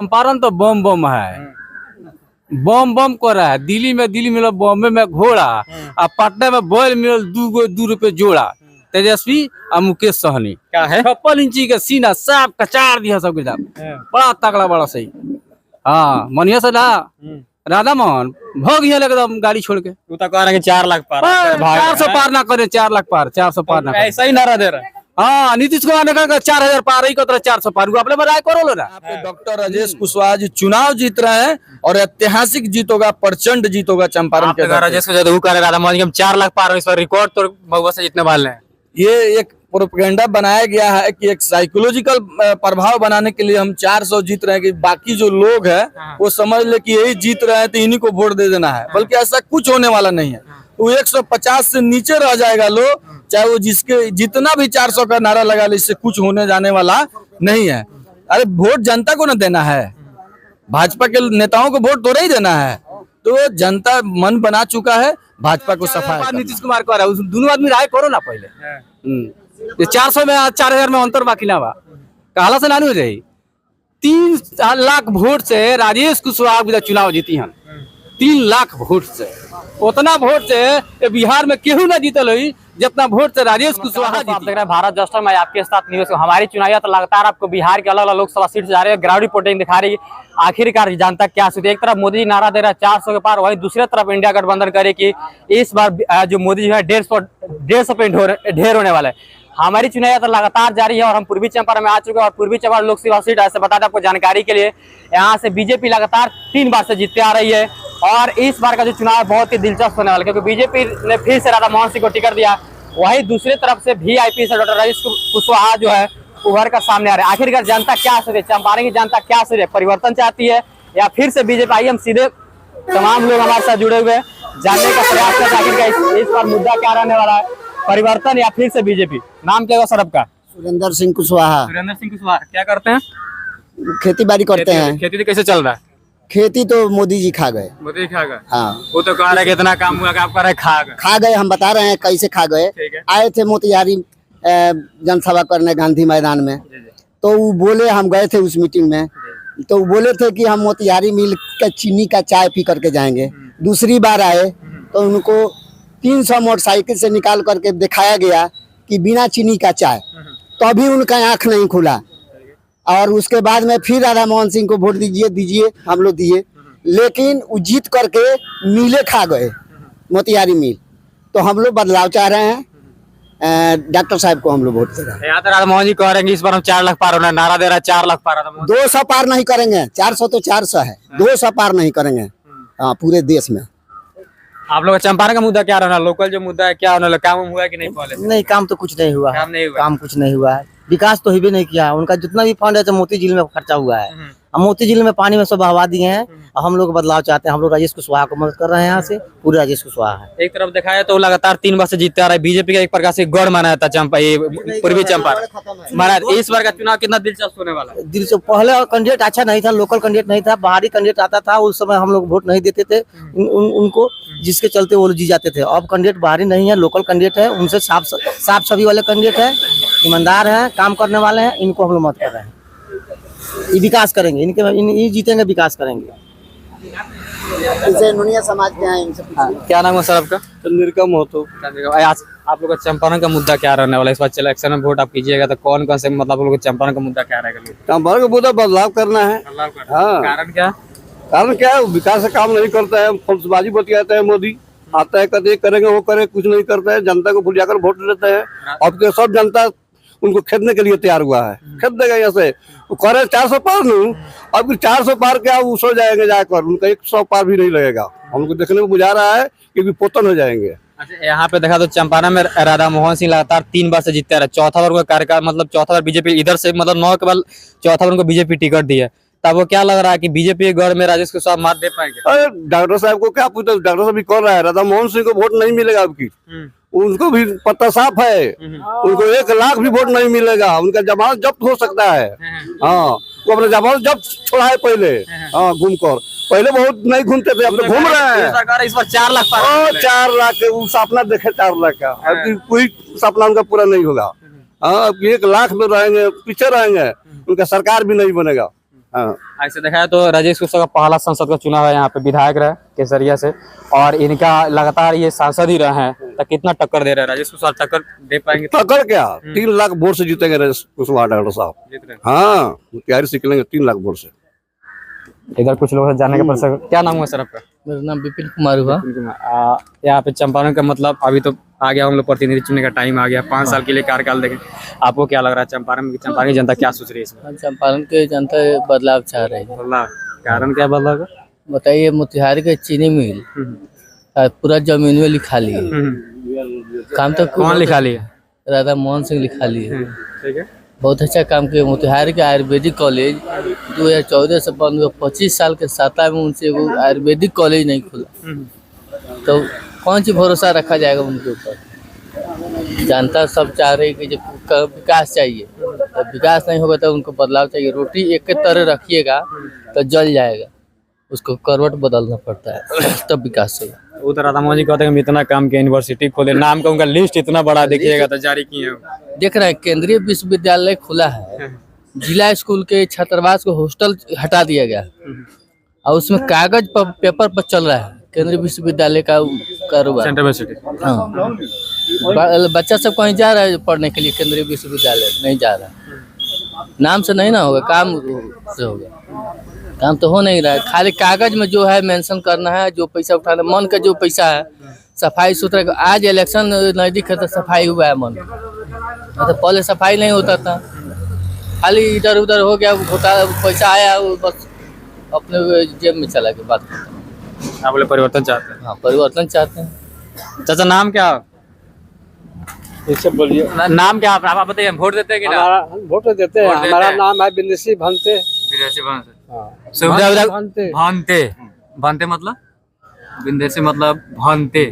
चंपारण तो बम बम है, बम बम कर रहा है। दिल्ली में मिला, बॉम्बे में घोड़ा, और पटना में बैल मिलल 2 रुपए जोड़ा। तेजस्वी और मुकेश सहनी क्या है 56 इंची के सीना सब कचार दिया सब किताब, बड़ा तगड़ा बड़ा सही। हाँ मनिया से राधा मोहन भाग गया एकदम गाड़ी छोड़ के। तू तो कह रहा है कि 4 लाख पार 400 पार ना करे, 4 लाख पार, 400 पार ना करे। ऐसा ही नारा दे रहा है। हाँ नीतीश कुमार ने कहा 4000 पार ही कतरा 400 पार अपने बनाए करो ना। डॉक्टर राजेश कुशवाहा जी चुनाव जीत रहे हैं और ऐतिहासिक जीत होगा, प्रचंड जीत होगा चंपारण के। राजेश को जदयू कह रहे राधा मोहन हम 4 लाख पार, इस पर रिकॉर्ड तो महुआ से जितने वाले हैं। ये एक प्रोपेगेंडा बनाया गया है कि एक साइकोलॉजिकल प्रभाव बनाने के लिए हम 400 जीत रहे हैं कि बाकी जो लोग हैं वो समझ ले कि यही जीत रहे हैं तो इन्हीं को वोट दे देना है, बल्कि ऐसा कुछ होने वाला नहीं है। वो 150 से नीचे रह जाएगा लोग, चाहे वो जिसके जितना भी 400 का नारा लगा ले, इससे कुछ होने जाने वाला नहीं है। अरे वोट जनता को ना देना है, भाजपा के नेताओं को वोट थोड़ा ही देना है। तो जनता मन बना चुका है, भाजपा को सफाई। नीतीश कुमार को दोनों आदमी राय करो ना पहले। ये 400 में 4000 में अंतर बाकी ना बा, कहला से नानी हो जाये। 3 लाख वोट से राजेश कुशवाहा चुनाव जीती हैं, 3 लाख वोट से। उतना वोट से बिहार में केहू ना जीतल हुई जितना वोट से राजेश कुशवाहा। आप देख रहे हैं भारत जस्टर, मैं आपके साथ न्यूज़। हमारी चुनाव तो लगातार आपको बिहार के अलग अलग लोकसभा सीट से जा रही है, ग्राउंड रिपोर्टिंग दिखा रही है। आखिरकार जनता क्या सोचती है? एक तरफ मोदी जी नारा दे रहा है 400 के पार, वहीं दूसरी तरफ इंडिया गठबंधन करे कि इस बार जो मोदी जी है 150 पे ढेर होने वाला है। हमारी चुनाव तो लगातार जारी है और हम पूर्वी चंपारण में आ चुके हैं और पूर्वी चंपारण लोकसभा सीट ऐसे बता दें आपको जानकारी के लिए, यहाँ से बीजेपी लगातार 3 बार से जीतते आ रही है। और इस बार का जो चुनाव है बहुत ही दिलचस्प होने वाला है, क्योंकि बीजेपी ने फिर से राधा मोहन सिंह को टिकट दिया। वहीं दूसरी तरफ से वीआईपी से डॉक्टर राजेश कुशवाहा जो है उभर कर सामने आ रहे हैं। आखिरकार जनता क्या सोच रही है, चंपारण की जनता क्या सोच रही है? परिवर्तन चाहती है या फिर से बीजेपी? आइए हम सीधे तमाम लोग हमारे साथ जुड़े हुए जानने का प्रयास करते हैं आखिरकार इस बार मुद्दा क्या रहने वाला है, परिवर्तन या फिर से बीजेपी। नाम क्या होगा सर आपका? सुरेंद्र सिंह कुशवाहा। सुरेंद्र सिंह कुशवाहा क्या करते हैं? खेती बाड़ी करते हैं। खेती कैसे चल रहा है? खेती तो मोदी जी खा गए। मोदी खा गए? हाँ, वो तो कह रहे कि इतना काम हुआ कि आप कह रहे खा गए। हम बता रहे हैं कैसे खा गए। आए थे मोतिहारी जनसभा करने गांधी मैदान में, तो वो बोले, हम गए थे उस मीटिंग में, तो वो बोले थे कि हम मोतिहारी मिल का चीनी का चाय पी करके जाएंगे। दूसरी बार आए तो उनको 300 मोटरसाइकिल से निकाल करके दिखाया गया कि बिना चीनी का चाय, तो अभी उनका आंख नहीं खुला। और उसके बाद में फिर राधा मोहन सिंह को वोट दीजिए, हम लोग दिए, लेकिन वो जीत करके मिले खा गए, मोतिहारी मिल। तो हम लोग बदलाव चाह रहे हैं, डॉक्टर साहब को हम लोग वोट दे रहे हैं। यहाँ तो राधा मोहन जी कह रहे हैं इस बार हम 4 लाख पार होना, नारा दे रहा है 4 लाख पार। 200 पार नहीं करेंगे, 400 तो 400 है, 200 पार नहीं करेंगे। हाँ, पूरे देश में। आप लोग चंपारण का मुद्दा क्या रहना, लोकल जो मुद्दा है क्या होना, काम हुआ है कि नहीं? पहले नहीं, काम तो कुछ नहीं हुआ है, काम कुछ नहीं हुआ है, विकास तो ही नहीं किया। उनका जितना भी फंड है तो मोती झील में खर्चा हुआ है। हम मोती झील में पानी में सब बहवा दिए हैं और हम लोग बदलाव चाहते हैं। हम लोग राजेश कुशवाहा को मदद कर रहे हैं, यहाँ से पूरे राजेश कुशवाहा है। एक तरफ देखा है तो लगातार 3 बार से जीतते आ रहा है, बीजेपी का एक प्रकार से गढ़ माना था पूर्वी चंपारण। महाराज इस बार का चुनाव कितना दिलचस्प होने वाला है? दिलचस्प, पहले कैंडिडेट अच्छा नहीं था, लोकल कैंडिडेट नहीं था, बाहरी कैंडिडेट आता था, उस समय हम लोग वोट नहीं देते थे उनको, जिसके चलते वो जी जाते थे। अब कैंडिडेट बाहरी नहीं है, लोकल कैंडिडेट है, उनसे साफ छवि वाले कैंडिडेट है, ईमानदार है, काम करने वाले हैं, इनको हम लोग मत कर रहे हैं। ये विकास करेंगे, ये जीतेंगे, विकास करेंगे। नुनिया समाज के हैं इनसे। क्या नाम है सर आपका? निर्गम हो तो आज आप लोग का चंपारण का मुद्दा क्या रहने वाला है? इस बार इलेक्शन में वोट आप कीजिएगा तो कौन कौन से मतलब आप लोग चंपारण का मुद्दा क्या रहेगा? चंपारण का मुद्दा बदलाव करना है। हाँ, कारण क्या? कारण क्या है? विकास का काम नहीं करता है, फुलसबाजी बतियाता है। मोदी आता है, कहते करेंगे वो करे, कुछ नहीं करता है, जनता को भूल जाकर वोट देता है। अब के सब जनता उनको खेदने के लिए तैयार हुआ है, खेद देगा। ऐसे वो करे 400 पार नहीं, अब 400 पार क्या वो सो जाएंगे जाकर, उनका 100 पार भी नहीं लगेगा। हमको देखने में बुझा रहा है कि पोतन हो जाएंगे। अच्छा, यहाँ पे देखा तो चंपारण में राधा मोहन सिंह लगातार 3 बार से जीतते रहे, चौथा बार उनका कार्यकाल, मतलब चौथा बार बीजेपी इधर से मतलब 9 के बाद चौथा बार उनको बीजेपी टिकट दी है। तब वो क्या लग रहा है कि बीजेपी गढ़ में राजेश कुशवाहा मात दे पाएंगे? अरे डॉक्टर साहब को क्या पूछते, डॉक्टर साहब भी कर रहा है, राधा मोहन सिंह को वोट नहीं मिलेगा आपकी, उनको भी पता साफ है, उनको 1 लाख भी वोट नहीं मिलेगा, उनका जमानत जब्त हो सकता है। हाँ, वो अपने जमानत जब्त छोड़ा है पहले। हाँ, घूम कर पहले बहुत नहीं घूमते थे, अब तो घूम रहे हैं। सरकार इस बार 4 लाख 4 लाख के वो सपना देखे 4 लाख का, अब कोई सपना उनका पूरा नहीं होगा। हाँ, अब 1 लाख में रहेंगे, पीछे रहेंगे, उनका सरकार भी नहीं बनेगा। हाँ ऐसे देखा है तो राजेश कुशवाहा का पहला संसद का चुनाव है, यहाँ पे विधायक रहे केसरिया से, और इनका लगातार ये सांसद ही रहे हैं, तो कितना टक्कर दे रहे हैं राजेश कुशवाहा, टक्कर दे पाएंगे? टक्कर क्या 3 लाख वोट से जीतेंगे राजेश कुशवाहा डॉक्टर साहब। जीत रहे हाँ तैयारी से निकलेंगे 3 लाख वोट से। हैं। इधर कुछ लोग जानने का प्रश्न, क्या नाम हुआ सर आपका? मेरा नाम विपिन कुमार हुआ। यहाँ पे चंपारण का मतलब अभी तो आ गया, हम लोग प्रतिनिधि चुनने का टाइम आ गया, 5 साल के लिए कार्यकाल देखें, आपको क्या लग रहा है चंपारण की जनता क्या सोच रही है इसमें? चंपारण के जनता बदलाव चाह रही है। बदलाव, कारण क्या बदलाव का? बताइए, मोतिहारी का चीनी मिल पूरा जमीन में लिखा लिए, काम तो कौन लिखा लिया? राधा मोहन सिंह लिखा लिए। ठीक है, बहुत अच्छा काम किया। मोतिहारी के आयुर्वेदिक कॉलेज 2014 से बंद हुआ, 25 साल के सत्ता में उनसे वो आयुर्वेदिक कॉलेज नहीं खुला, तो कौन सी भरोसा रखा जाएगा उनके ऊपर? जनता सब चाह रही कि जब विकास चाहिए, तो विकास नहीं होगा तो उनको बदलाव चाहिए। रोटी एक के तरह रखिएगा तो जल जाएगा, उसको करवट बदलना पड़ता है तब विकास होगा। वो तो राधा मोहन जी कहते हैं हम इतना काम किया, यूनिवर्सिटी खोले, नाम का उनका लिस्ट इतना बड़ा देखिएगा तो जारी किए हैं। देख रहे हैं, केंद्रीय विश्वविद्यालय खुला है, जिला स्कूल के छात्रावास को हॉस्टल हटा दिया गया और उसमें कागज पर पेपर पर चल रहा है केंद्रीय विश्वविद्यालय का कारोबार। सेंट्रल यूनिवर्सिटी, हाँ, बच्चा सब कहीं जा रहा है पढ़ने के लिए, केंद्रीय विश्वविद्यालय नहीं जा रहा है। नाम से नहीं ना होगा, काम से होगा। काम तो हो नहीं रहा है, खाली कागज में जो है मेंशन करना है, जो पैसा उठाना, मन का जो पैसा है, सफाई सुथरा। आज इलेक्शन नजदीक है तो सफाई हुआ है मन, तो पहले सफाई नहीं होता था, खाली इधर उधर हो गया, घोटाला, पैसा आया वो बस अपने जेब में चला गया, बात खत्म। आप लोग परिवर्तन चाहते हैं? हाँ, परिवर्तन चाहते हैं। चाचा नाम क्या? इससे बोलिए, नाम क्या आप बताइए, वोट देते हैं कि ना? हमारा वोट तो देते हैं। वोट देते हमारा हैं। नाम है बिंदेसी भंते। सुविधा भंते भानते, भानते मतलब विंदेशी मतलब भानते,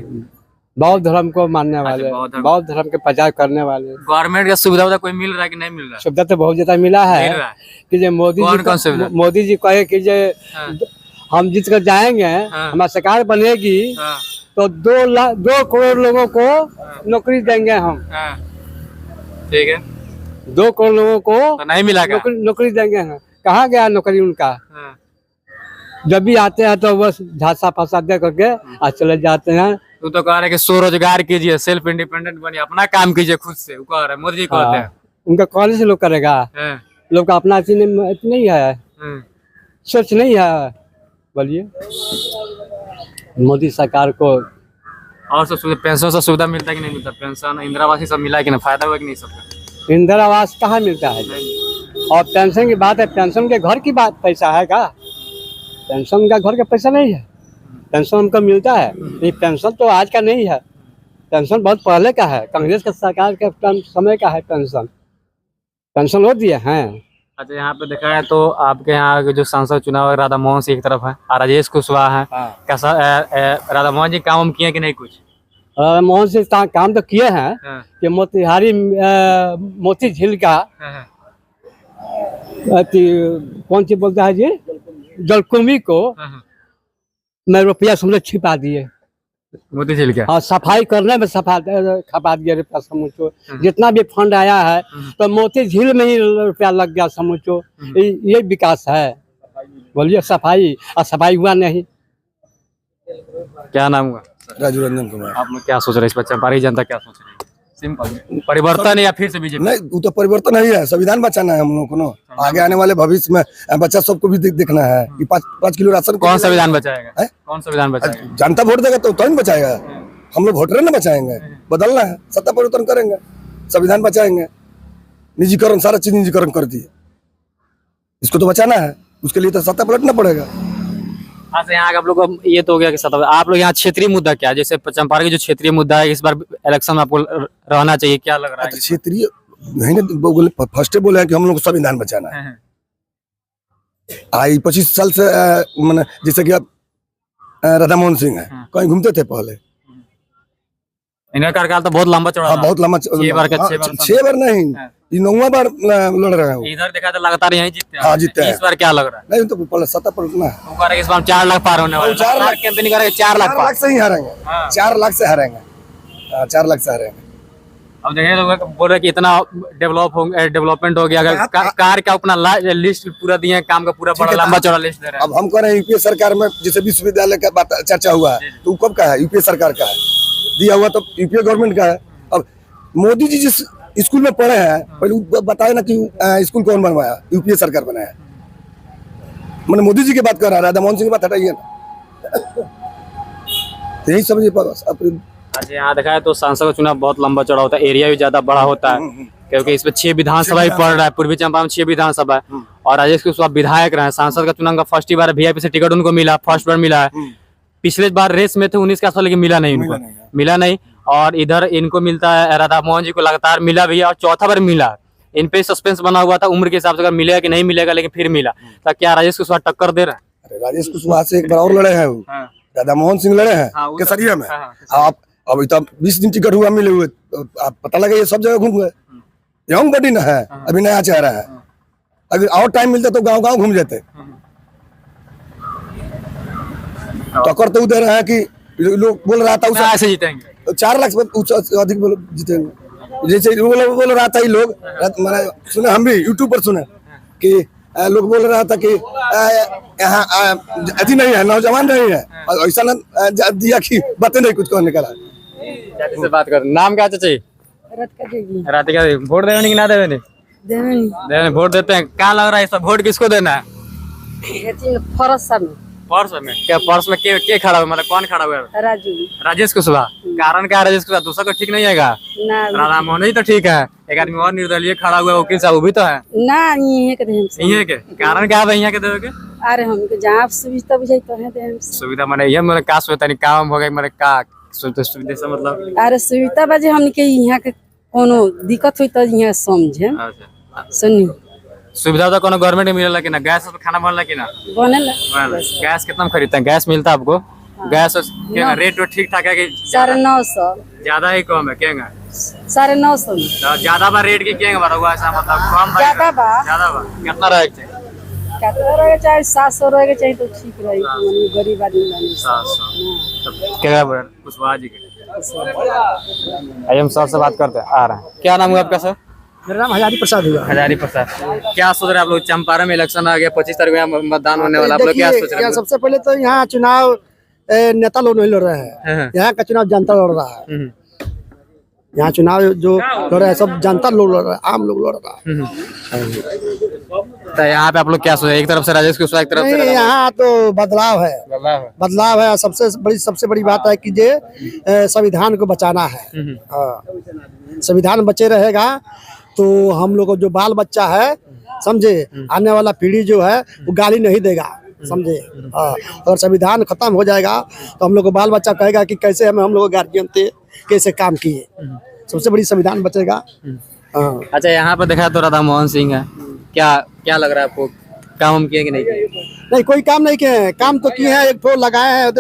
बौद्ध धर्म को मानने वाले, बौद्ध धर्म के प्रचार करने वाले। गवर्नमेंट का सुविधा कोई मिल रहा है कि नहीं मिल रहा है? सुविधा तो बहुत ज्यादा मिला मिल है रहा है। कि जो मोदी कौन जी कौन सुविधा? मोदी जी कहे कि जो हाँ। हम जीत कर जाएंगे, हाँ। हमारी सरकार बनेगी, हाँ, तो 2 करोड़ लोगों को नौकरी देंगे हम। हाँ, ठीक है, 2 करोड़ लोगों को तो नहीं मिला क्या? नौकरी देंगे हम। कहाँ गया नौकरी उनका? हाँ, जब भी आते हैं तो बस झांसा फंसा दे करके आज चले जाते हैं। तू तो कह रहे कि स्वरोजगार कीजिए, सेल्फ इंडिपेंडेंट बनिए, अपना काम कीजिए खुद से, वो कह रहे हैं, मोदी जी कहते हैं। उनका कौन से लोग करेगा? हाँ, लोग का अपना चीज नहीं है, हाँ, सोच नहीं है। बोलिए, मोदी सरकार को और सब सुविधा, पेंशन से सुविधा मिलता है कि नहीं मिलता? पेंशन, इंदिरा आवास, ये सब मिला है कि नहीं? फायदा हुआ कि नहीं सबका? इंदिरा आवास कहाँ मिलता है? और पेंशन की बात है, पेंशन के घर की बात, पैसा है का? पेंशन का घर का पैसा नहीं है, पेंशन हमको मिलता है। ये पेंशन तो आज का नहीं है, पेंशन बहुत पहले का है, कांग्रेस के सरकार के समय का है। पेंशन हो दिए हैं। अच्छा, यहाँ पे देखा है तो आपके यहाँ के जो सांसद चुनाव है, राधा मोहन सिंह एक तरफ है और राजेश कुशवाहा है। कैसा राधा मोहन जी काम किए कि नहीं कुछ? मोहन सिंह काम तो किए हैं हाँ, कि मोतिहारी मोती झील का हाँ, कौन सी बोलता है जी, जलकुंभी को हाँ, मैं रुपया समझ छिपा दिए। मोती झील क्या? हाँ, सफाई करने में खपा दिया रुपया समझो। जितना भी फंड आया है तो मोती झील में ही रुपया लग गया समझो। ये विकास है। बोलिए, सफाई और सफाई हुआ नहीं। क्या नाम हुआ? राजू रंजन कुमार। आप लोग क्या सोच रहे हैं इस पर? चंपारण जनता क्या सोच रही है? सिंपल परिवर्तन या फिर से बीजेपी? नहीं, वो तो परिवर्तन नहीं है, संविधान बचाना है हम लोगों को ना। आगे आने वाले भविष्य में बच्चा सबको भी देखना है कि 5 किलो राशन। कौन संविधान बचाएगा? है? कौन संविधान बचाएगा? जनता वोट देगा तो नहीं बचाएगा। हम लोग वोटर ना बचाएंगे, बदलना है, सत्ता परिवर्तन करेंगे, संविधान बचाएंगे। निजीकरण, सारा चीज निजीकरण कर दिए, इसको तो बचाना है, उसके लिए तो सत्ता पलटना पड़ेगा। अच्छा, यहाँ आप लोग ये तो हो गया कि सत्ता, आप लोग यहाँ क्षेत्रीय मुद्दा क्या है? जैसे चंपारण की जो क्षेत्रीय मुद्दा है, इस बार इलेक्शन में आपको रहना चाहिए, क्या लग रहा है? क्षेत्रीय नहीं ना, फर्स्ट बोले हैं कि हम लोग को संविधान बचाना है। आई 25 साल से मैंने, जैसे कि अब राधा मोहन सिंह है, कहीं घूमते थे पहले। इनका कार्यकाल तो बहुत लंबा चौड़ा हाँ, था। बहुत लंबा। 6 बार का 6 बार नहीं, ये 9वां बार लड़ रहे हैं वो। इधर देखा तो लगातार यही जीतते हैं। हाँ, जीतते हैं। इस बार क्या लग रहा है? नहीं तो पहले सत्ता पलटना है। वो कह रहे हैं इस बार 4 लाख पार होने वाला है। 4 लाख कैंपेनिंग कर रहे हैं, 4 लाख 4 पार। लाख से ही हारेंगे। 4 लाख से हारेंगे। 4 लाख से हारेंगे। अब देखिए लोग बोल रहे कि इतना डेवलपमेंट हो गया, अगर कार का अपना लिस्ट पूरा दिए, काम का पूरा बड़ा लंबा चौड़ा लिस्ट दे रहे हैं। अब हम कह रहे हैं यूपीए सरकार में जैसे विश्वविद्यालय का बात चर्चा हुआ है, तो कब का है? यूपीए सरकार का है, दिया हुआ तो यूपीए गवर्नमेंट का है। अब मोदी जी जिस स्कूल में पढ़े हैं, पहले बताए ना कि स्कूल कौन बनवाया? यूपीए सरकार बनाया। मैंने मोदी जी की बात कर रहा है, राधा मोहन सिंह की बात हटाइए ना। यही समझिए बस। अच्छा, यहाँ देखा है तो सांसद का चुनाव बहुत लंबा चौड़ा होता है, एरिया भी ज्यादा बड़ा होता है, क्योंकि इसमें 6 विधानसभा ही पड़ रहा है। पूर्वी चंपारण में 6 विधानसभा है और राजेश कुशवाहा विधायक रहे। सांसद का चुनाव का फर्स्ट बार वीआईपी से टिकट उनको मिला, फर्स्ट बार मिला है। पिछले बार रेस में थे 19 के आसपास, लेकिन मिला नहीं उनको, मिला नहीं। और इधर इनको मिलता है, राधा मोहन जी को लगातार मिला भी है और चौथा बार मिला। इन पे सस्पेंस बना हुआ था उम्र के हिसाब से, अगर मिलेगा कि नहीं मिलेगा, लेकिन फिर मिला। तो क्या राजेश कुशवाहा टक्कर दे रहा है? अरे राजेश कुशवाहा से एक बार और लड़े हैं वो, राधा मोहन सिंह लड़े हैं केसरिया में। आप अब इतना 20 दिन टिकट हुआ मिले हुए, आप पता लगा ये सब जगह घूम गए। यंग बडी ना है, अभी नया चेहरा है। अगर और टाइम मिलता तो गांव गांव घूम जाते। टक्कर तो दे रहे हैं कि लोग बोल रहा था ऐसे जीतेंगे 4 लाख से अधिक जीतेंगे। जैसे बोल रहा था, ये लोग मैंने सुने, हम भी यूट्यूब पर सुने कि लोग बोल रहा था कि यहाँ अति नहीं है, नौजवान नहीं है, और ऐसा ना दिया कि बातें नहीं कुछ कहने का। से बात कर, नाम क्या चाची? राधिका देवी। वोट देने की ना देवे? देने वोट देते हैं। क्या लग रहा है सब वोट किसको देना है? पर्स में क्या? पर्स में के खड़ा हुआ, मतलब कौन खड़ा हुआ है? राजेश कुशवाहा। कारण क्या? राजेश कुशवाहा दूसरा को ठीक नहीं है क्या? राधा मोहन ही तो ठीक है। एक आदमी और निर्दलीय खड़ा हुआ है, वकील साहब, वो भी तो है ना। ये के कारण क्या है यहाँ के देवे? अरे हम जहाँ सुविधा बुझाई तो है सुविधा मैंने ये मैंने का सुविधा नहीं काम हो गई, मैंने का सुविधा से मतलब? अरे सुविधा बाजे हमने के यहाँ के कोनो दिक्कत हुई तो यहाँ समझे सुनी। सुविधा तो कोनो गवर्नमेंट में मिलेला कि ना? गैस तो खाना बनला कि ना? बनेला। गैस कितना में खरीदते हैं? गैस मिलता है आपको? गैस क्या रेट ठीक ठाक है कि 950? ज्यादा ही कम है क्या? 950 ज्यादा बा रेट की क्या बा हुआ? ऐसा मतलब कम ज्यादा बा? ज्यादा बा कितना रहेगा चाहिए? कितना रहेगा चाहिए? 700 रहेगा चाहिए तो ठीक रहेगी, गरीब आदमी बने। 700 क्या कुशवाहा जी के? हम सर से बात करते हैं, आ रहे हैं। क्या नाम हुआ आपका सर? मेरा नाम हजारी प्रसाद हुआ। हजारी प्रसाद। क्या सोच रहे हैं आप लोग? चंपारण में इलेक्शन आ गया, 25 तारीख में मतदान होने वाला, आप लोग क्या सोच रहे हैं? सबसे पहले तो यहाँ चुनाव नेता लोग नहीं लड़ रहे हैं, यहाँ का चुनाव जनता लड़ रहा है। यहाँ चुनाव जो लड़ रहा है सब जनता लोग लड़ रहा है, आम लोग लड़ रहा है। तो यहाँ पे आप लोग क्या सोच रहे हैं? एक तरफ से राजेश कुशवाहा, एक तरफ से यहाँ तो बदलाव है। सबसे बड़ी बात है कि ये संविधान को बचाना है। संविधान बचे रहेगा तो हम लोग को जो बाल बच्चा है, समझे, आने वाला पीढ़ी जो है वो गाली नहीं देगा, समझे। अगर संविधान खत्म हो जाएगा तो हम लोग को बाल बच्चा कहेगा कि कैसे हम लोग गार्जियन थे, कैसे काम किए। सबसे बड़ी संविधान बचेगा। अच्छा, यहाँ पे देखा तो राधा मोहन सिंह है, क्या लग रहा है आपको? काम किए कि नहीं किए? नहीं, कोई काम नहीं किए हैं। काम तो किए हैं, एक ठो लगाए हैं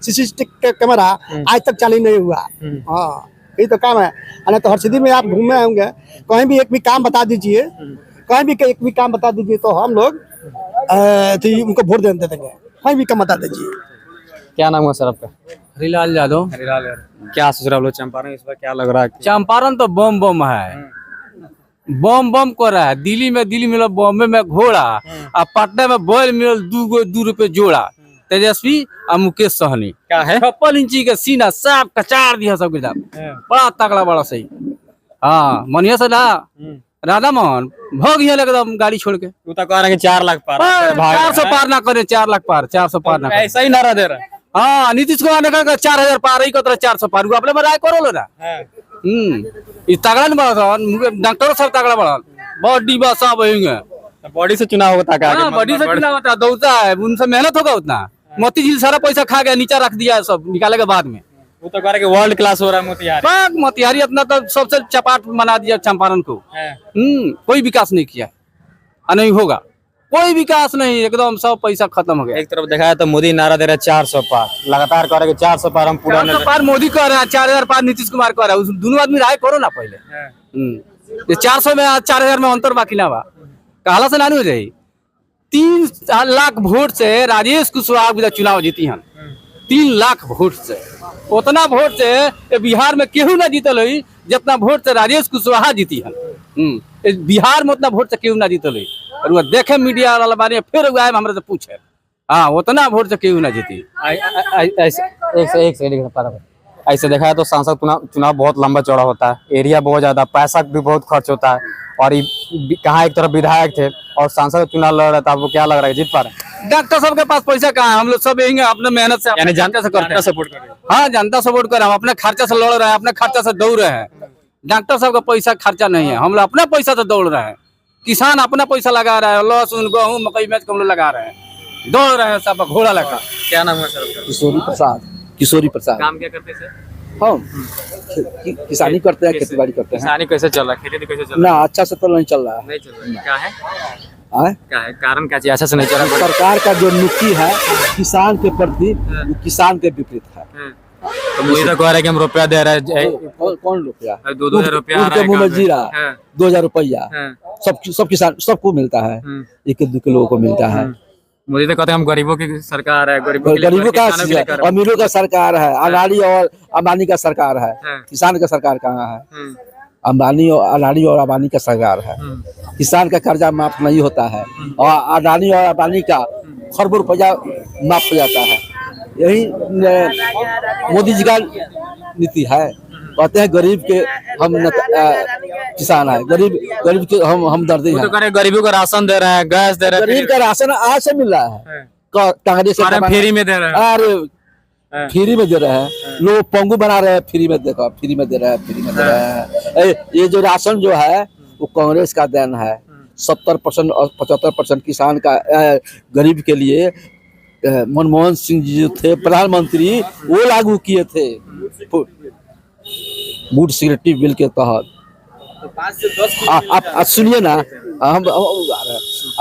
सीसीटीवी कैमरा, आज तक चालू नहीं हुआ। हाँ, यही तो काम है। नहीं तो हर सिद्धि में आप घूमे होंगे, कहीं भी एक भी काम बता दीजिए, कहीं भी एक भी काम बता दीजिए तो हम लोग उनको वोट दे देंगे। कहीं भी काम बता दीजिए। क्या नाम है सर आपका? हरिलाल यादव। क्या सोच रहे हो लोग चंपारण इस बार? क्या लग रहा है? चंपारण तो बम बम है, बम कर रहा है। दिल्ली में मिला, बॉम्बे में घोड़ा, और पटना में बैल मिलल 2 रुपए जोड़ा। तेजस्वी और मुकेश सहनी क्या है? 56 इंची के सीना साफ कचार दिया सब किताब, बड़ा तगड़ा, बड़ा सही। हाँ, मनिया से ना राधा मोहन भग यहाँ एकदम गाड़ी छोड़ के। तू तो कह रहा है कि 4 लाख पार, 400 पार ना करे, 4 लाख पार, 400 पार ना करे। ऐसा ही नारा दे रहा है। हाँ, नीतीश कुमार ने कहा 4000 पार ही कतरा 400 पार हुआ, अपने राय करो ना। ये तगड़ा नहीं बड़ा, डॉक्टर सब तगड़ा बड़ा, बहुत डिब्बा सब होंगे। बॉडी से चुनाव होता है, बॉडी से चुनाव होता है, दौड़ता है, उनसे मेहनत होगा उतना। मोती जी सारा पैसा खा गया, नीचा रख दिया सब निकाले के बाद में। वो तो कह रहा है कि वर्ल्ड क्लास हो रहा है मोतिहारी। मोतिहारी अपना तो सबसे चपाट बना दिया चंपारण को। कोई विकास नहीं किया और नहीं होगा, कोई विकास नहीं, एकदम सब पैसा खत्म हो गया। एक तरफ देखा है तो मोदी नारा दे रहा है 400 पार, लगातार कह रहा है कि 400 पार हम पूरा 400 पार मोदी कह रहा है, 4000 पार नीतीश कुमार कह रहा है। दोनों आदमी राय करो ना पहले। 400 में 4000 में अंतर बाकी ना बा, कहला से नानी हो जाये। 3 लाख वोट से राजेश कुशवाहा चुनाव जीती हैं, 3 लाख वोट से, उतना वोट से ये बिहार में केहू ना जीतल हुई जितना वोट से राजेश कुशवाहा जीती है। बिहार में उतना वोट से केहू ना जीतल हुई। और वो देखे मीडिया वाला बारे में फिर आए हमरे से पूछे, हाँ उतना वोट से केहू ना जीती। ऐसे देखा है तो सांसद चुनाव बहुत लंबा चौड़ा होता है, एरिया बहुत ज्यादा, पैसा भी बहुत खर्च होता है। और कहाँ एक तरफ विधायक थे और सांसद चुनाव लड़ रहा था, आपको क्या लग रहा है जीत पा रहे? डॉक्टर साहब के पास पैसा कहाँ है? हम लोग सब यही अपने मेहनत से, यानी जनता से करते हैं, सपोर्ट कर रहे हैं। हाँ जनता सपोर्ट कर रहे हैं, हम अपने खर्चा से लड़ रहे हैं, अपने खर्चा से दौड़ रहे हैं। डॉक्टर साहब का पैसा खर्चा नहीं है, हम लोग अपना पैसा से दौड़ रहे हैं। किसान अपना पैसा लगा रहा है, लहसुन गेहूँ मकई में हम लोग लगा रहे हैं, दौड़ रहे हैं सब घोड़ा लगा। क्या नाम है सर? किशोरी प्रसाद। किशोरी प्रसाद। काम क्या करते हैं? हम किसानी करते हैं, खेती बाड़ी करते हैं। किसानी कैसे चल रहा है, खेती कैसे चल ना रहा है? अच्छा से तो नहीं चल रहा है। नहीं चल रहा है, क्या है? क्या है कारण, क्या चीज अच्छा से नहीं चल रहा? सरकार का जो नीति है किसान के प्रति, वो किसान के विपरीत है। तो मुझे तो कह रहा है कि हम रुपया दे रहे हैं। कौन रुपया? 2,000 रुपया के मुंह में जीरा, 2,000 रुपया सब किसान सबको मिलता है, 1-2 किलो को मिलता है। मुझे तो कहते हैं हम गरीबों की सरकार है, गरीबों का, अमीरों का सरकार है, अडानी और अंबानी का सरकार है, किसान का सरकार कहाँ है? अंबानी और अडानी और अंबानी का सरकार है। किसान का कर्जा माफ नहीं होता है और अडानी और अंबानी का खरबों रुपया माफ हो जाता है। यही मोदी जी का नीति है। कहते हैं गरीब के हम किसान है, गरीब के हम दर्दी हैं। गरीबों का राशन दे रहे हैं, गैस दे रहे हैं। गरीब का राशन आज से मिल रहा है, कांग्रेस फ्री में दे रहे हैं। अरे फ्री में दे रहे हैं, लोग पंगु बना रहे हैं, फ्री में देखो, फ्री में दे रहे हैं। ये जो राशन जो है वो कांग्रेस का देन है। 70% और 75% किसान का गरीब के लिए मनमोहन सिंह जी जो थे प्रधानमंत्री, वो लागू किए थे फूड सिक्योरिटी बिल के तहत। आप सुनिए ना, हम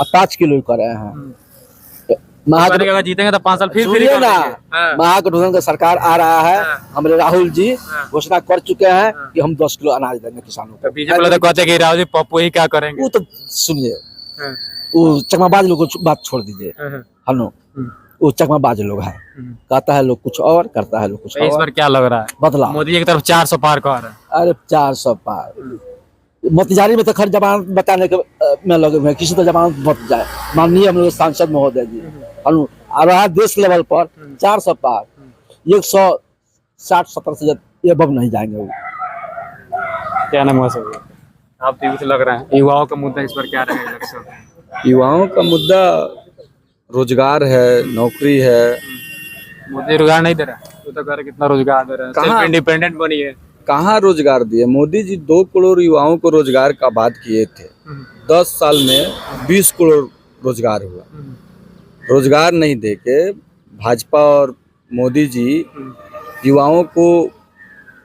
5 किलो कर रहे हैं। जीतेंगे तो 5 साल फिर सुनिए ना, महागठबंधन का सरकार आ रहा है, हमारे राहुल जी घोषणा कर चुके हैं कि हम 10 किलो अनाज देंगे किसानों को। बीजेपी तो कहते हैं कि राहुल जी पप्पू ही क्या करेंगे। वो तो सुनिए, वो चकमाबाज लोगों को बात छोड़ दीजिए, हनो वो चकमाबाज लोग है, कहता है लोग कुछ और, करता है लोग कुछ और। इस बार क्या लग रहा है बदलाव? मोदी की तरफ 400 पार कह रहा है। अरे 400 पार, मोतिहारी में तो खैर जमानत बताने के में लगे हुए हैं, किसी तो जमानत बच जाए। माननीय हम लोग सांसद महोदय जी रहा देश लेवल पर 400 पार, 160-70 से ये बब नहीं जाएंगे वो। क्या नाम है सर? आप टीवी से लग रहे हैं, युवाओं का मुद्दा इस पर क्या रहेगा? युवाओं का मुद्दा रोजगार है, नौकरी है। मोदी रोजगार नहीं दे रहा है, तो कह रहे कितना रोजगार दे रहा है, सेल्फ इंडिपेंडेंट बनिए। कहाँ रोजगार दिए? मोदी जी 2 करोड़ युवाओं को रोजगार का बात किए थे, 10 साल में 20 करोड़ रोजगार हुआ। रोजगार नहीं देके भाजपा और मोदी जी युवाओं को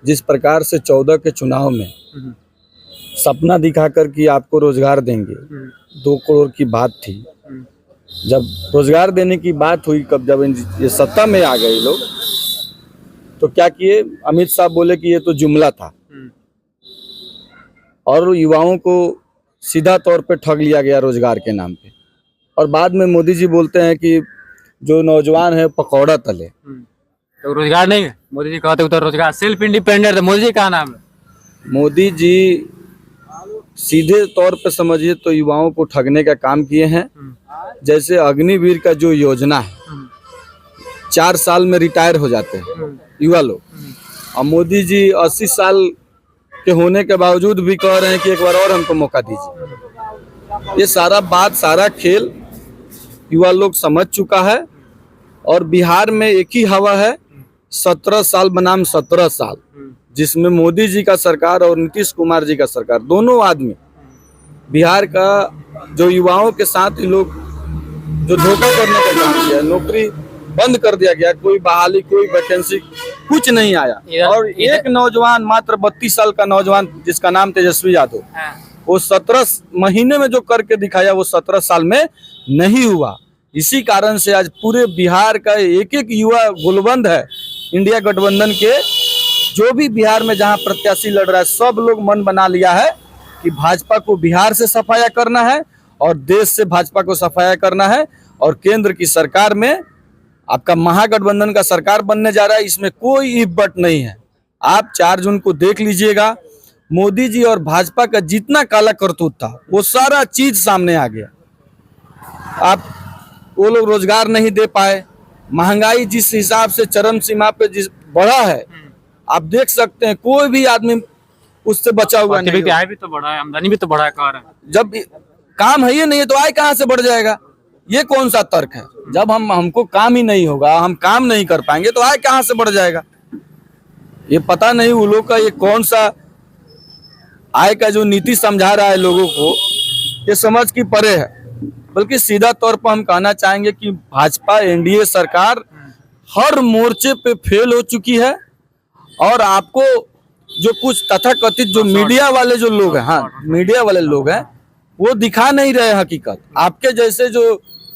जिस प्रकार से 14 के चुनाव में सपना दिखाकर कि आपको रोजगार देंगे, 2 करोड़ की बात थी। जब रोजगार देने की बात हुई, जब ये सत्ता में आ गए लोग, तो क्या किए? अमित शाह बोले कि ये तो जुमला था और युवाओं को सीधा तौर पे ठग लिया गया रोजगार के नाम पे। और बाद में मोदी जी बोलते हैं कि जो नौजवान है पकौड़ा तले। तो रोजगार नहीं है, मोदी जी कहते उधर रोजगार, सेल्फ इंडिपेंडेंट। मोदी जी का नाम है? मोदी जी सीधे तौर पे समझिए तो युवाओं को ठगने का काम किए हैं। जैसे अग्निवीर का जो योजना है, 4 साल में रिटायर हो जाते हैं युवा लोग, और मोदी जी 80 साल के होने के बावजूद भी कह रहे हैं कि एक बार और हमको मौका दीजिए। ये सारा बात, सारा खेल युवा लोग समझ चुका है। और बिहार में एक ही हवा है, 17 साल बनाम 17 साल, जिसमें मोदी जी का सरकार और नीतीश कुमार जी का सरकार, दोनों आदमी बिहार का जो युवाओं के साथ ही लोग जो धोखा करने का काम किया, नौकरी बंद कर दिया गया, कोई बहाली, कोई वैकेंसी, कुछ नहीं आया। और एक नौजवान, मात्र 32 साल का नौजवान जिसका नाम तेजस्वी यादव, वो 17 महीने में जो करके दिखाया वो 17 साल में नहीं हुआ। इसी कारण से आज पूरे बिहार का एक एक युवा गुलबंद है। इंडिया गठबंधन के जो भी बिहार में जहां प्रत्याशी लड़ रहा है, सब लोग मन बना लिया है कि भाजपा को बिहार से सफाया करना है और देश से भाजपा को सफाया करना है। और केंद्र की सरकार में आपका महागठबंधन का सरकार बनने जा रहा है, इसमें कोई इफ बट नहीं है। आप 4 जून को देख लीजिएगा, मोदी जी और भाजपा का जितना काला करतूत था वो सारा चीज सामने आ गया। आप वो लोग रोजगार नहीं दे पाए, महंगाई जिस हिसाब से चरम सीमा पे जिस बढ़ा है, आप देख सकते हैं कोई भी आदमी उससे बचा हुआ नहीं है। आय भी तो बढ़ा है, आमदनी भी तो बढ़ा है, जब काम है ही नहीं है तो आय कहाँ से बढ़ जाएगा? ये कौन सा तर्क है? जब हमको काम ही नहीं होगा, हम काम नहीं कर पाएंगे तो आय कहाँ से बढ़ जाएगा? ये पता नहीं वो लोग का ये कौन सा आय का जो नीति समझा रहा है लोगों को, ये समझ की परे है। बल्कि सीधा तौर पर हम कहना चाहेंगे कि भाजपा एनडीए सरकार हर मोर्चे पे फेल हो चुकी है। और आपको जो कुछ तथाकथित जो मीडिया वाले जो लोग हैं, हाँ मीडिया वाले लोग हैं, वो दिखा नहीं रहे हकीकत। आपके जैसे जो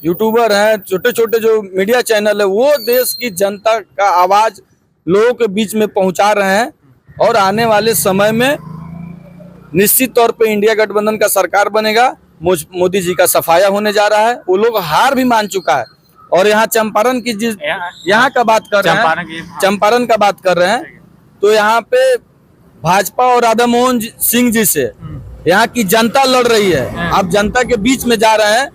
यूट्यूबर हैं, छोटे छोटे जो मीडिया चैनल है, वो देश की जनता का आवाज लोगों के बीच में पहुंचा रहे हैं। और आने वाले समय में निश्चित तौर पे इंडिया गठबंधन का सरकार बनेगा, मोदी जी का सफाया होने जा रहा है। वो लोग हार भी मान चुका है। और यहाँ चंपारण की जिस यहाँ का बात कर रहे हैं, चंपारण का बात कर रहे हैं, तो यहाँ पे भाजपा और राधा मोहन सिंह जी से यहाँ की जनता लड़ रही है। आप जनता के बीच में जा रहे हैं,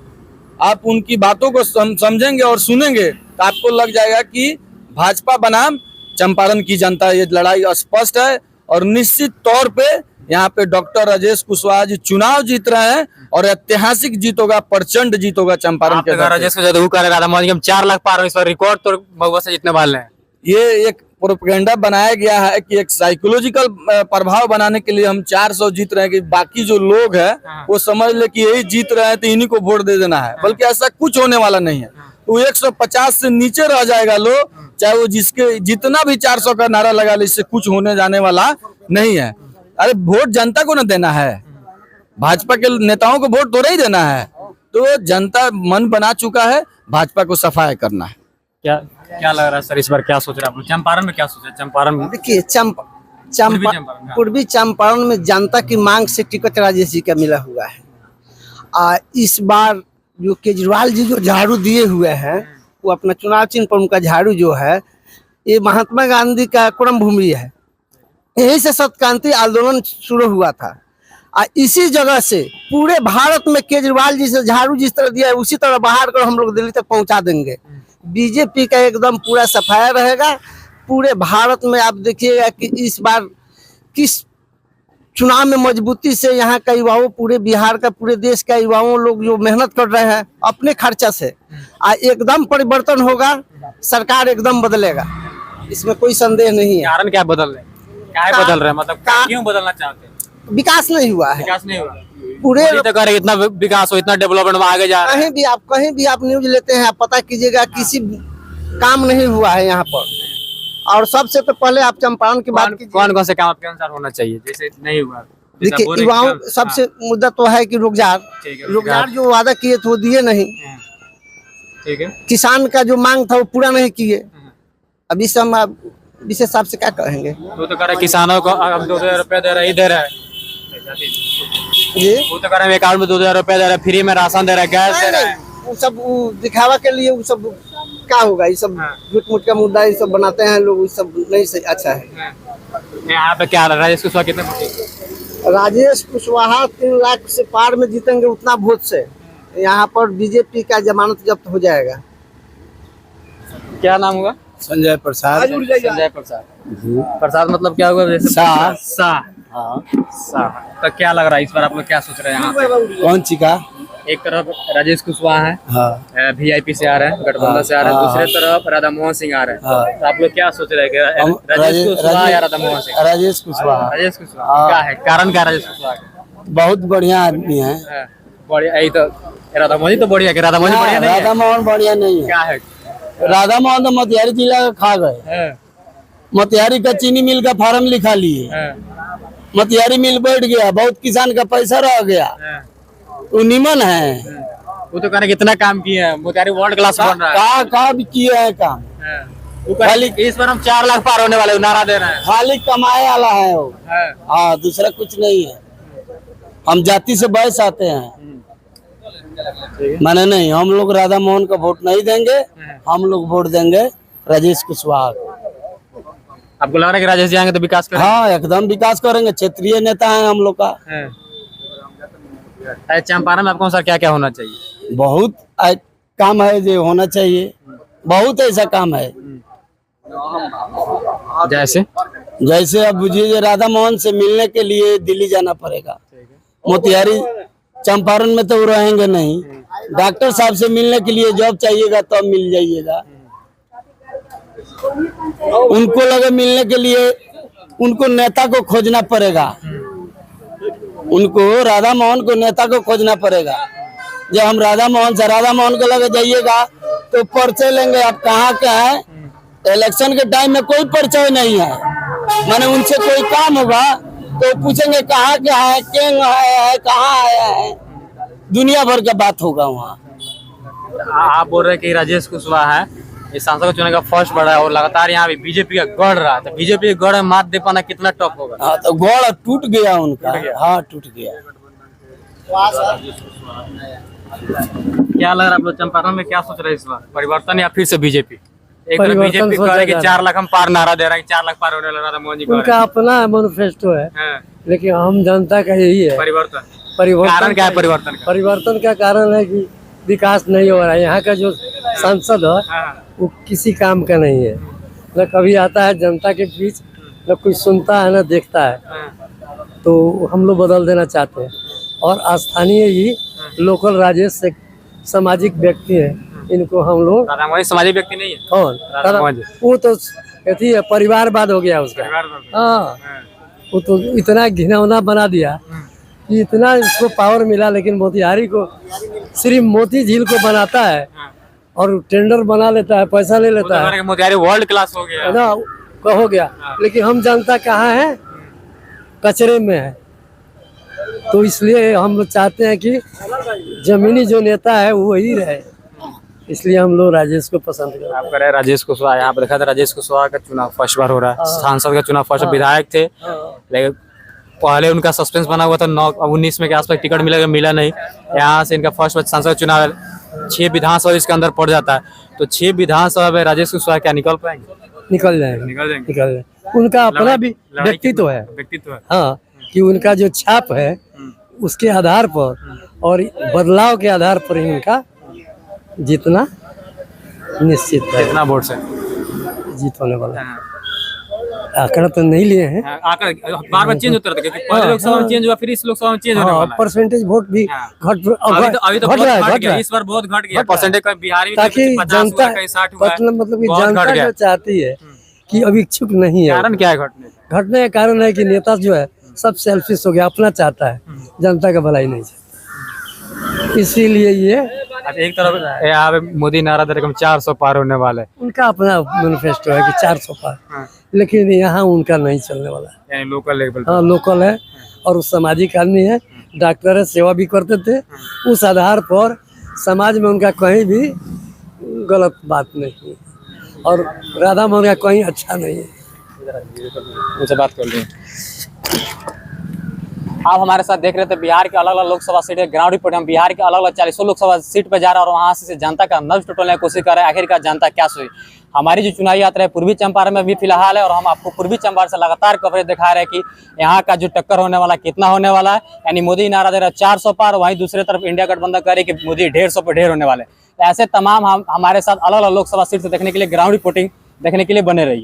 आप उनकी बातों को समझेंगे और सुनेंगे तो आपको लग जाएगा कि भाजपा बनाम चंपारण की जनता, ये लड़ाई स्पष्ट है। और निश्चित तौर पे यहाँ पे डॉक्टर राजेश कुशवाहा जी चुनाव जीत रहे हैं और ऐतिहासिक जीत होगा, प्रचंड जीत होगा चंपारण के। राजेश हम 4 लाख पार, इस पर रिकॉर्ड तो महुआ से जीतने वाले हैं। ये एक प्रोपेगेंडा बनाया गया है कि एक साइकोलॉजिकल प्रभाव बनाने के लिए हम 400 जीत रहे हैं कि बाकी जो लोग हैं वो समझ ले कि यही जीत रहे हैं तो इन्हीं को वोट दे देना है। बल्कि ऐसा कुछ होने वाला नहीं है। तो 150 से नीचे रह जाएगा लोग, चाहे वो जिसके जितना भी 400 का नारा लगा ले, इससे कुछ होने जाने वाला नहीं है। अरे वोट जनता को न देना है, भाजपा के नेताओं को वोट थोड़ा ही देना है। तो जनता मन बना चुका है, भाजपा को सफाया करना है। क्या लग रहा है सर, इस बार क्या सोच रहे हैं आप लोग? चंपारण में क्या सोच रहे हैं? चंपारण में देखिए, पूर्वी चंपारण में जनता की मांग से टिकट राजेश जी का मिला हुआ है। इस बार जो केजरीवाल जी जो झाड़ू दिए हुए हैं, वो अपना चुनाव चिन्ह पर उनका झाड़ू जो है, ये महात्मा गांधी का कर्म भूमि है। यहीं से सत्क्रांति आंदोलन शुरू हुआ था। इसी जगह से पूरे भारत में केजरीवाल जी से झाड़ू जिस तरह दिया है, उसी तरह बाहर कर हम लोग दिल्ली तक पहुंचा देंगे। बीजेपी का एकदम पूरा सफाया रहेगा। पूरे भारत में आप देखिएगा कि इस बार किस चुनाव में मजबूती से यहाँ का युवाओं, पूरे बिहार का, पूरे देश का युवाओं लोग जो मेहनत कर रहे हैं अपने खर्चा से, एकदम परिवर्तन होगा, सरकार एकदम बदलेगा, इसमें कोई संदेह नहीं है। कारण क्या बदल रहे हैं? क्या बदल रहे हैं, मतलब क्यों बदलना चाहते हैं? विकास नहीं हुआ है, विकास नहीं हुआ पूरे तो करे इतना विकास हो, इतना डेवलपमेंट में आगे जा रहा है। कहीं भी आप न्यूज लेते हैं, आप पता कीजिएगा किसी काम नहीं हुआ है यहाँ पर। और सबसे तो पहले आप चंपारण की बात कीजिए, कौन कौन से काम आपके अनुसार होना चाहिए जैसे नहीं हुआ? देखिए, युवाओं सबसे मुद्दा तो है कि रोजगार जो वादा किए थे वो दिए नहीं। ठीक है, किसान का जो मांग था वो पूरा नहीं किए। अभी से हम विशेष हिसाब से क्या कहेंगे? तो कह रहे किसानों को अब 2000 रुपए दे रहे, ही दे रहा है जी, वो तो कह रहे अकाउंट में 2000 रुपए दे रहा है, फ्री में राशन दे रहा है, गैस दे रहा है। वो सब दिखावा के लिए, वो सब क्या होगा? ये सब झूठ मूठ का मुद्दा ये सब बनाते हैं लोग, वो सब नहीं सही अच्छा है। यहाँ पे क्या राजेश कुशवाहा कितने? राजेश कुशवाहा 3 लाख से पार में जीतेंगे, उतना वोट से यहाँ पर बीजेपी का जमानत जब्त हो जाएगा। क्या नाम होगा? संजय प्रसाद। संजय प्रसाद। प्रसाद मतलब क्या होगा? जैसे शाह। तो क्या लग रहा है इस बार आप लोग क्या सोच रहे हैं? कौन सी का? एक तरफ राजेश कुशवाहा है, वीआईपी से आ रहे हैं, गठबंधन से आ रहे हैं, दूसरे तरफ राधा मोहन सिंह आ रहे हैं। तो आप लोग क्या सोच रहे हैं, राजेश कुशवाहा या राधा मोहन सिंह? राजेश कुशवाहा। राजेश कुशवाहा क्या है कारण? क्या राजेश कुशवाहा? बहुत बढ़िया आदमी है। बढ़िया, यही तो राधा मोहन तो बढ़िया है। राधा मोहन बढ़िया नहीं है? राधा मोहन बढ़िया नहीं है। क्या है? राधा मोहन तो मोतिहारी जिला का खा गए। मोतिहारी का चीनी मिल का फार्म लिखा लिए, मोतिहारी मिल बैठ गया, बहुत किसान का पैसा रह गया। वो निमन है। वो तो कहने कितना काम किया है, मोतिहारी वर्ल्ड क्लास बन रहा है। कहा भी किया है काम। खाली इस बार हम 4 लाख पार होने वाले नारा दे रहे हैं। खाली कमाए वाला है वो। हाँ, दूसरा कुछ नहीं है। हम जाति से बहस आते हैं। माने नहीं, हम लोग राधा मोहन का वोट नहीं देंगे, हम लोग वोट देंगे राजेश कुशवाहा को। आपको लग रहा है कि राजेश जी आएंगे तो विकास करेंगे? हाँ, एकदम विकास करेंगे, क्षेत्रीय नेता है हम लोग का। चंपारण में आपको सर क्या क्या होना चाहिए? बहुत काम है जो होना चाहिए, बहुत ऐसा काम है। जैसे अब बुझिए राधा मोहन से मिलने के लिए दिल्ली जाना पड़ेगा, मोतिहारी चंपारण में तो रहेंगे नहीं। डॉक्टर साहब से मिलने के लिए जॉब चाहिएगा तो मिल जाइएगा। उनको लगे मिलने के लिए उनको नेता को खोजना पड़ेगा, उनको राधा मोहन को नेता को खोजना पड़ेगा। जब हम राधा मोहन को लगे जाइएगा तो परिचय लेंगे, आप कहाँ के हैं। इलेक्शन के टाइम में कोई परिचय नहीं है, माने उनसे कोई काम होगा तो पूछेंगे कहाँ के है, क्यों आया है, कहाँ आया है, दुनिया भर का बात होगा वहाँ। आप बोल रहे हैं कि राजेश कुशवाहा है इस सांसद को चुने का फर्स्ट बड़ा है और लगातार यहाँ भी बीजेपी का गढ़ रहा, तो बीजेपी के गढ़ में मात दे पाना कितना टफ होगा? हाँ, तो गढ़ टूट गया उनका। हाँ, टूट गया। क्या लग रहा है आप लोग चंपारण में क्या सोच रहे हैं इस बार, परिवर्तन या फिर से बीजेपी? एक तरफ बीजेपी कह रहे हैं कि 4 लाख हम पार नारा दे रहा है, 4 लाख पार होने वाला, राधा मोहन जी उनका अपना मैनिफेस्टो है, लेकिन हम जनता का यही है परिवर्तन। कारण क्या है परिवर्तन का? परिवर्तन का कारण है कि विकास नहीं हो रहा है। यहाँ का जो सांसद है वो किसी काम का नहीं है, न कभी आता है जनता के बीच, न कुछ सुनता है न देखता है। तो हम लोग बदल देना चाहते हैं और स्थानीय ही लोकल राजेश से सामाजिक व्यक्ति है, इनको हम लोग। राधा मोहन सामाजिक व्यक्ति नहीं है? कौन? वो तो कहती है परिवारवाद हो गया उसका। हाँ, वो तो इतना घिनौना बना दिया कि इतना इसको पावर मिला, लेकिन मोतिहारी को सिर्फ मोती झील को बनाता है और टेंडर बना लेता है, पैसा ले लेता है। मोतिहारी वर्ल्ड क्लास हो गया ना, हो गया। लेकिन हम जनता कहाँ है, कचरे में है। तो इसलिए हम लोग चाहते हैं कि जमीनी जो नेता है वो वही रहे, इसलिए हम लोग राजेश को पसंद करते हैं। आप कह रहे हैं राजेश कुशवाहा, यहाँ पे देखा था राजेश कुशवाहा का चुनाव फर्स्ट बार हो रहा है, सांसद का चुनाव फर्स्ट, विधायक थे, लेकिन पहले उनका सस्पेंस बना हुआ था 19 में के आसपास, टिकट मिला नहीं। यहाँ से इनका फर्स्ट सांसद चुनाव है, 6 विधानसभा इसके अंदर पड़ जाता है, तो 6 विधानसभा में राजेश कुशवाहा क्या निकल पाएंगे? निकल जाएंगे। उनका अपना भी व्यक्तित्व है। हाँ, कि उनका जो छाप है उसके आधार पर और बदलाव के आधार पर ही उनका जीतना निश्चित है। कितना वोट से जीत होने वाला है। आंकड़ा तो नहीं लिए हैं, आंकड़ा बार-बार चेंज होता रहता है, क्योंकि पहले लोकसभा में चेंज हुआ, फिर इस लोकसभा में चेंज होने वाला है। परसेंटेज वोट भी घट गया, इस बार बहुत घट गया परसेंटेज का। बिहार में ताकि जनता मतलब कि जनता जो चाहती है कि अब इच्छुक नहीं है। कारण क्या है घटने का कारण है कि नेता जो है सब सेल्फिश हो गया, अपना चाहता है, जनता का भलाई नहीं चाहता, इसीलिए ये। एक तरफ यहाँ पे मोदी नारा दे रहे 400 पार होने वाला है, उनका अपना मैनिफेस्टो है कि 400 पार, लेकिन यहाँ उनका नहीं चलने वाला है। यानी लोकल लेवल। हाँ, लोकल है और वो सामाजिक आदमी है, डॉक्टर है, सेवा भी करते थे। उस आधार पर समाज में उनका कहीं भी गलत बात नहीं है और राधा मोहन का कहीं अच्छा नहीं है। मुझसे बात कर लें। आप हमारे साथ देख रहे थे बिहार के अलग अलग लोकसभा सीट है, ग्राउंड रिपोर्ट। हम बिहार के अलग अलग 40 लोकसभा सीट पर जा रहे हैं और वहाँ से जनता का नब्ज टटोलने की कोशिश कर रहे हैं, आखिरकार जनता क्या सोची। हमारी जो चुनावी यात्रा है पूर्वी चंपारण में भी फिलहाल है और हम आपको पूर्वी चंपारण से लगातार कवरेज दिखा रहे हैं कि यहाँ का जो टक्कर होने वाला कितना होने वाला है। यानी मोदी नारा दे रहा है 400 पार, वहीं दूसरी तरफ इंडिया गठबंधन कह रही है कि मोदी 150 पर ढेर होने वाले। ऐसे तमाम हम हमारे साथ अलग अलग लोकसभा सीट से देखने के लिए ग्राउंड रिपोर्टिंग देखने के लिए बने रहिए।